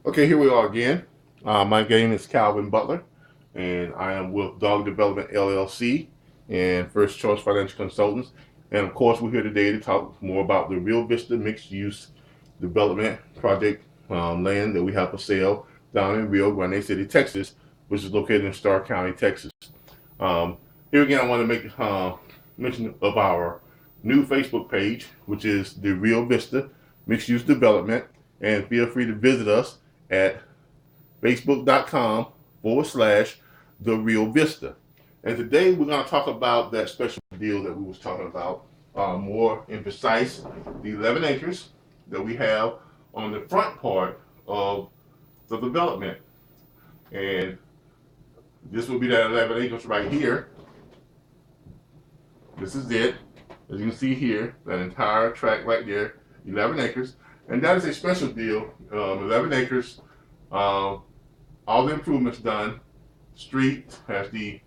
Okay, here we are again. My name is Calvin Butler, and I am with Dog Development LLC and First Choice Financial Consultants. And of course, we're here today to talk more about the Real Vista Mixed Use Development Project land that we have for sale down in Rio Grande City, Texas, which is located in Starr County, Texas. Um, Here again, I want to make mention of our new Facebook page, which is the Real Vista Mixed Use Development. And feel free to visit us at facebook.com/the Real Vista. And today we're going to talk about that special deal that we was talking about, more in precise, the 11 acres that we have on the front part of the development. And this will be that 11 acres right here. This is it. As you can see here, that entire tract right there, 11 acres. And that is a special deal, 11 acres, all the improvements done. Street has the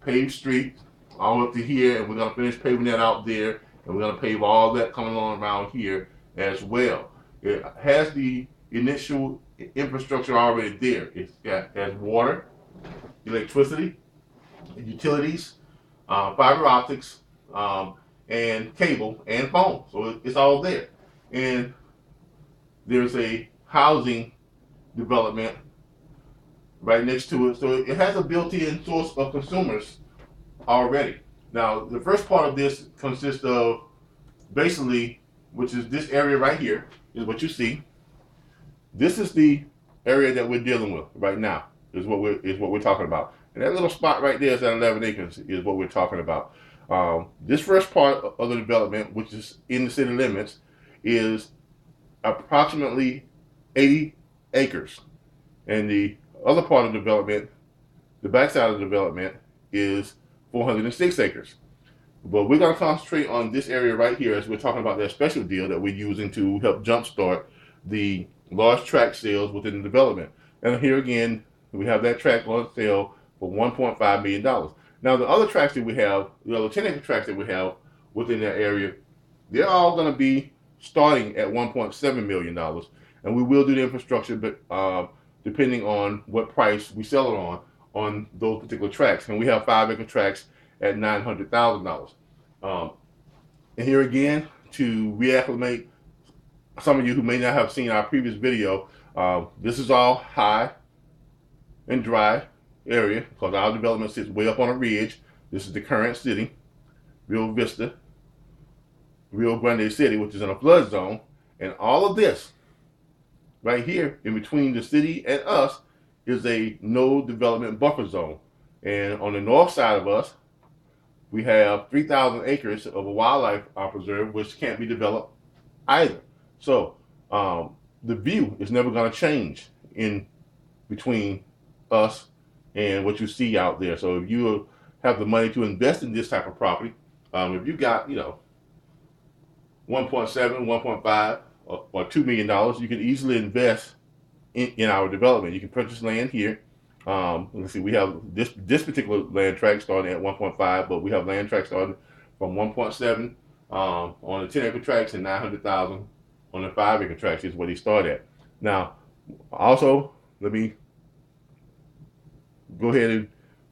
paved street all up to here, and we're gonna finish paving that out there, and we're gonna pave all that coming along around here as well. It has the initial infrastructure already there. Has water, electricity, utilities, fiber optics, and cable and phone. So it's all there. And there's a housing development right next to it. So it has a built-in source of consumers already. Now, the first part of this consists of basically, which is this area right here, is what you see. This is the area that we're dealing with right now. Is what we're talking about. And that little spot right there is at 11 acres is what we're talking about. This first part of the development, which is in the city limits, is approximately 80 acres. And the other part of the development, the backside of the development, is 406 acres. But we're going to concentrate on this area right here as we're talking about that special deal that we're using to help jumpstart the large tract sales within the development. And here again, we have that tract on sale for $1.5 million. Now, the other tracts that we have, the other 10 acre tracts that we have within that area, they're all going to be starting at $1.7 million. And we will do the infrastructure, but depending on what price we sell it on those particular tracts. And we have 5 acre tracts at $900,000. And here again, to reacclimate some of you who may not have seen our previous video, this is all high and dry area because our development sits way up on a ridge. This is the current city, Rio Vista, Rio Grande City, which is in a flood zone. And all of this right here in between the city and us is a no development buffer zone. And on the north side of us, we have 3,000 acres of a wildlife preserve, which can't be developed either. So the view is never going to change in between us and what you see out there. So if you have the money to invest in this type of property, if you got 1.7, 1.5, or $2 million, you can easily invest in our development. You can purchase land here. Let's see, we have this particular land tract starting at 1.5, but we have land tracts starting from 1.7 on the 10 acre tracts and 900,000 on the 5 acre tracts is where they start at. Now, also, let me go ahead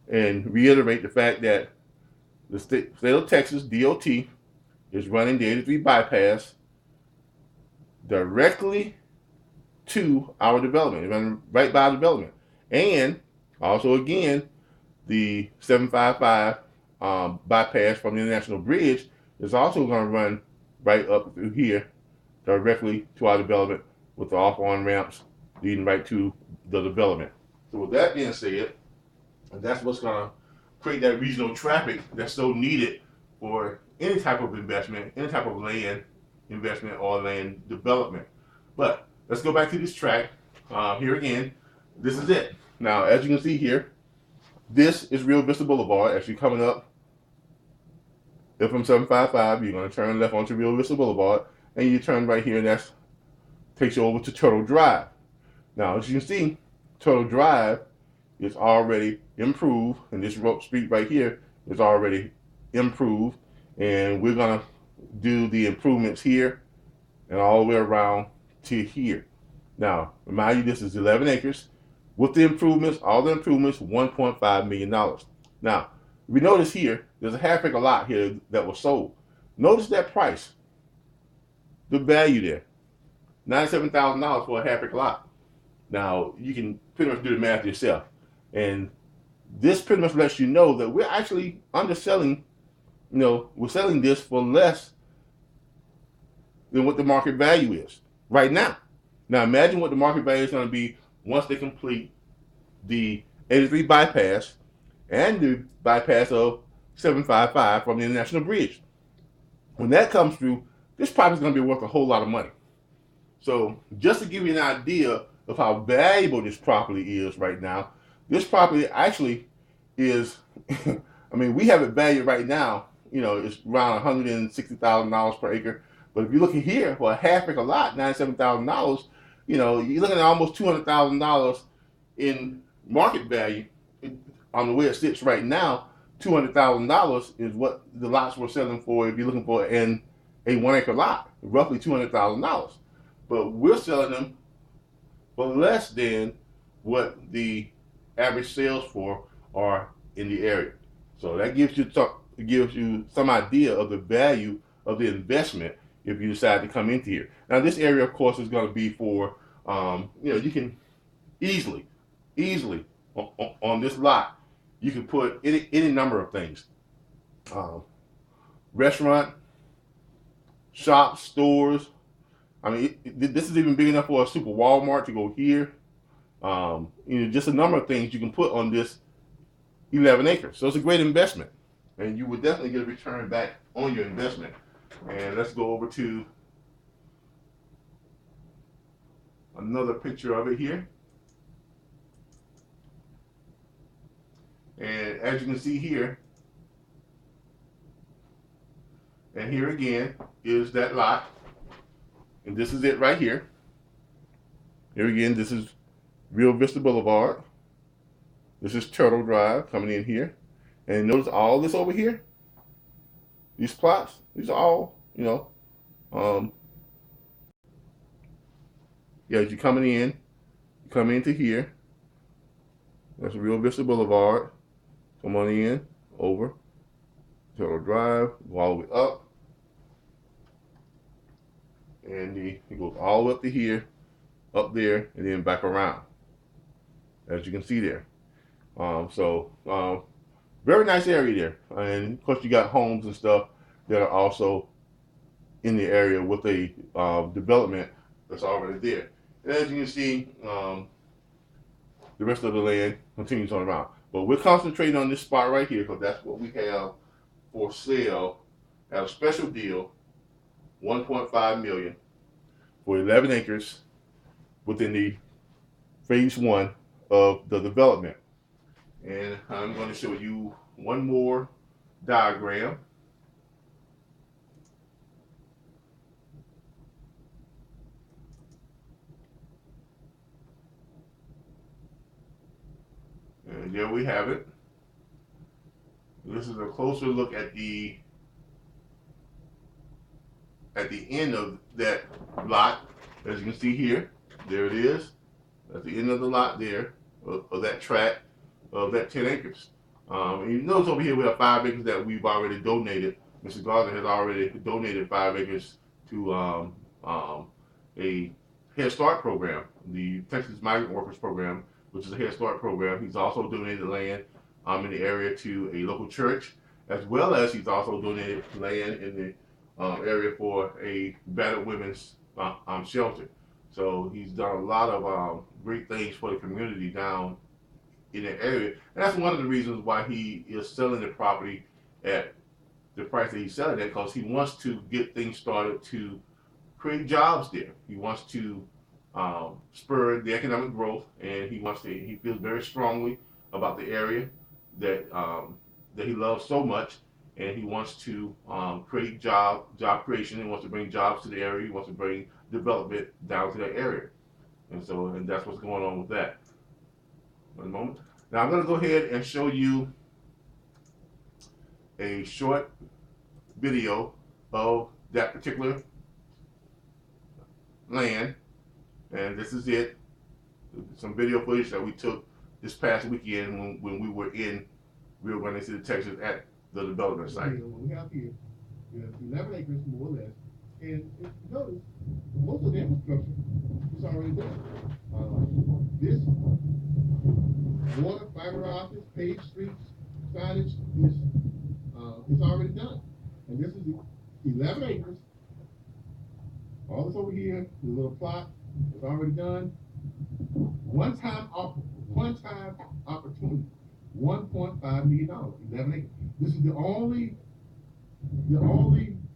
and reiterate the fact that the state of Texas DOT is running the 83 bypass directly to our development, running right by our development. And also, again, the 755 bypass from the International Bridge is also going to run right up through here directly to our development with the off-on ramps leading right to the development. So with that being said, that's what's going to create that regional traffic that's so needed for any type of investment, any type of land investment or land development. But let's go back to this track. Here again, this is it. Now, as you can see here, this is Rio Vista Boulevard. As you're coming up from 755, you're going to turn left onto Rio Vista Boulevard, and you turn right here, and that takes you over to Turtle Drive. Now, as you can see, Turtle Drive is already improved, and this street right here is already improved, and we're going to do the improvements here and all the way around to here. Now, remind you, this is 11 acres with the improvements, all the improvements, $1.5 million. Now, we notice here, there's a half acre lot here that was sold. Notice that price, the value there, $97,000 for a half acre lot. Now, you can pretty much do the math yourself. And this pretty much lets you know that we're actually underselling, we're selling this for less than what the market value is right now. Now, imagine what the market value is going to be once they complete the 83 bypass and the bypass of 755 from the International Bridge. When that comes through, this property is going to be worth a whole lot of money. So just to give you an idea of how valuable this property is right now, this property actually is, I mean, we have it valued right now, it's around $160,000 per acre. But if you're looking here for a half acre lot, $97,000, you're looking at almost $200,000 in market value. On the way it sits right now, $200,000 is what the lots were selling for if you're looking for a 1 acre lot, roughly $200,000. But we're selling them for less than what the average sales for are in the area. So that gives you some idea of the value of the investment if you decide to come into here. Now, this area, of course, is going to be for, you can easily on this lot, you can put any number of things. Restaurant, shops, stores. I mean, this is even big enough for a super Walmart to go here. Just a number of things you can put on this 11 acres. So it's a great investment. And you would definitely get a return back on your investment. And let's go over to another picture of it here. And as you can see here, and here again is that lot. And this is it right here. Here again, this is Rio Vista Boulevard. This is Turtle Drive coming in here. And notice all this over here, these plots, these are all, as you're coming in, you come into here. That's Rio Vista Boulevard. Come on in, over, Turtle Drive, go all the way up. And it goes all the way up to here, up there, and then back around, as you can see there. Very nice area there. And of course, you got homes and stuff that are also in the area with a development that's already there. And as you can see, the rest of the land continues on around. But we're concentrating on this spot right here because that's what we have for sale at a special deal, $1.5 million for 11 acres within the phase 1 of the development. And I'm going to show you one more diagram. And there we have it. This is a closer look at the end of that lot. As you can see here, there it is. At the end of the lot there, of that tract, of that 10 acres. And you notice over here we have 5 acres that we've already donated. Mr. Gardner has already donated 5 acres to a Head Start program, the Texas Migrant Workers Program, which is a Head Start program. He's also donated land in the area to a local church, as well as he's also donated land in the area for a battered women's shelter. So he's done a lot of great things for the community down in the area. And that's one of the reasons why he is selling the property at the price that he's selling it, because he wants to get things started to create jobs there. He wants to spur the economic growth, and he feels very strongly about the area that he loves so much, and he wants to create job creation. He wants to bring jobs to the area. He wants to bring development down to that area. And that's what's going on with that. One moment. Now I'm going to go ahead and show you a short video of that particular land. And this is it. Some video footage that we took this past weekend when we were in Rio Grande City, Texas, at the development site. What we have here is 11 acres, more or less. And if you notice, most of the infrastructure is already done. This water, fiber optics, paved streets, signage is already done. And this is 11 acres. All this over here, the little plot is already done. One-time opportunity, $1.5 million, 11 acres. This is the only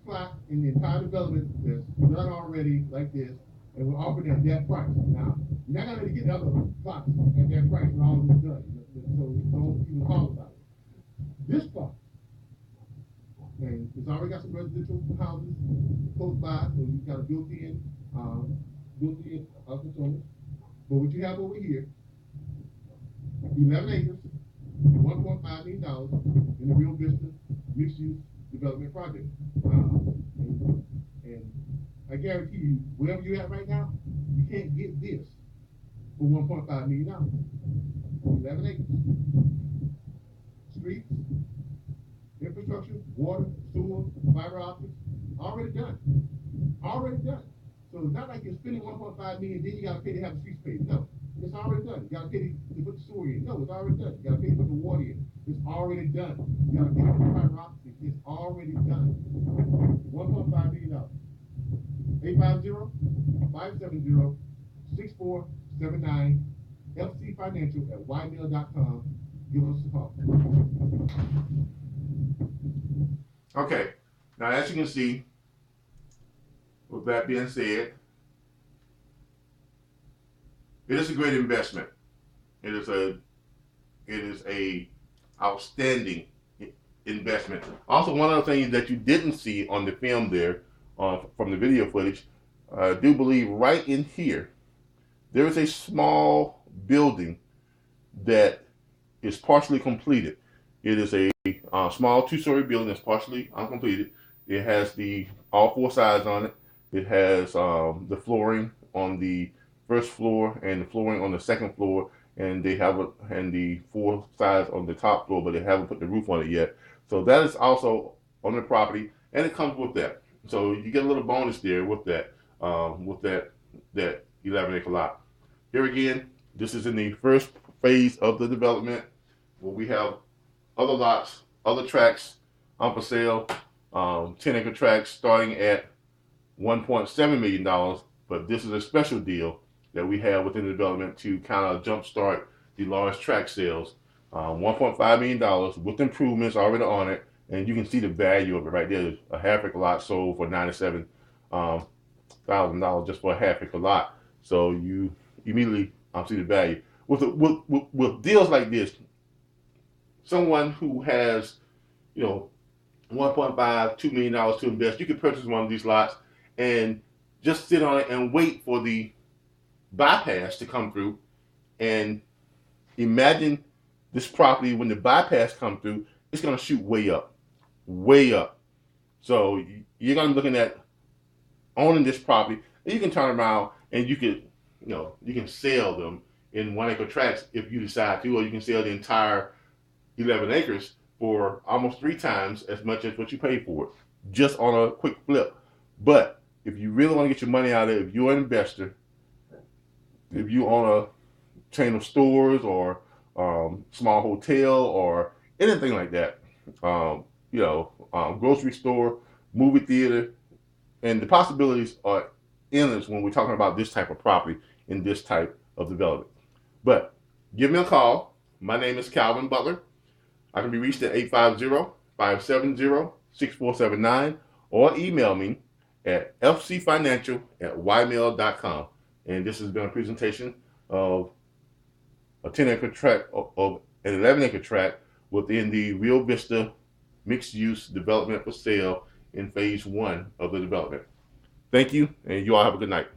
plot in the entire development that's done already like this, and we're offering at that price. Now, you're not gonna get other plots at that price when all of this is done, so don't even talk about it. This plot, and it's already got some residential houses close by, so you've got a built-in component. But what you have over here, 11 acres, $1.5 million in the Rio Vista mixed-use development project. And I guarantee you, wherever you're at right now, you can't get this for $1.5 million. 11 acres. Streets, infrastructure, water, sewer, fiber optics, already done. Already done. So it's not like you're spending $1.5 million, then you gotta pay to have the streets paid. No, it's already done. You gotta pay to put the sewer in. No, it's already done. You gotta pay to put the water in. It's already done. You gotta pay to put the fiber optics. It's already done. $1.5 million. 850-570-6479. fcfinancial@ymail.com. Give us a call. Okay, now as you can see, with that being said, it is a great investment. It is a outstanding investment. Also, one of the things that you didn't see on the film there, from the video footage, I do believe right in here, there is a small building that is partially completed. It is a small two-story building that's partially uncompleted. It has all four sides on it. It has the flooring on the first floor and the flooring on the second floor, and they have the four sides on the top floor, but they haven't put the roof on it yet. So that is also on the property, and it comes with that. So you get a little bonus there with that 11-acre lot. Here again, this is in the first phase of the development, where we have other lots, other tracts for sale, 10-acre tracts starting at $1.7 million, but this is a special deal that we have within the development to kind of jumpstart the large tract sales. $1.5 million with improvements already on it, and you can see the value of it right there. A half-acre lot sold for $97,000 just for a half-acre lot. So you immediately see the value. With deals like this, someone who has, $1.5, $2 million to invest, you can purchase one of these lots and just sit on it and wait for the bypass to come through. And imagine this property, when the bypass comes through, it's going to shoot way up, way up. So you're going to be looking at owning this property, and you can turn around and you can sell them in 1-acre tracts if you decide to, or you can sell the entire 11 acres for almost 3 times as much as what you paid for it, just on a quick flip. But if you really want to get your money out of it, if you're an investor, if you own a chain of stores or small hotel or anything like that, grocery store, movie theater, and the possibilities are endless when we're talking about this type of property in this type of development. But give me a call. My name is Calvin Butler. I can be reached at 850-570-6479 or email me at fcfinancial@ymail.com. And this has been a presentation of a 10-acre tract of an 11-acre tract within the Rio Vista mixed-use development for sale in phase 1 of the development. Thank you, and you all have a good night.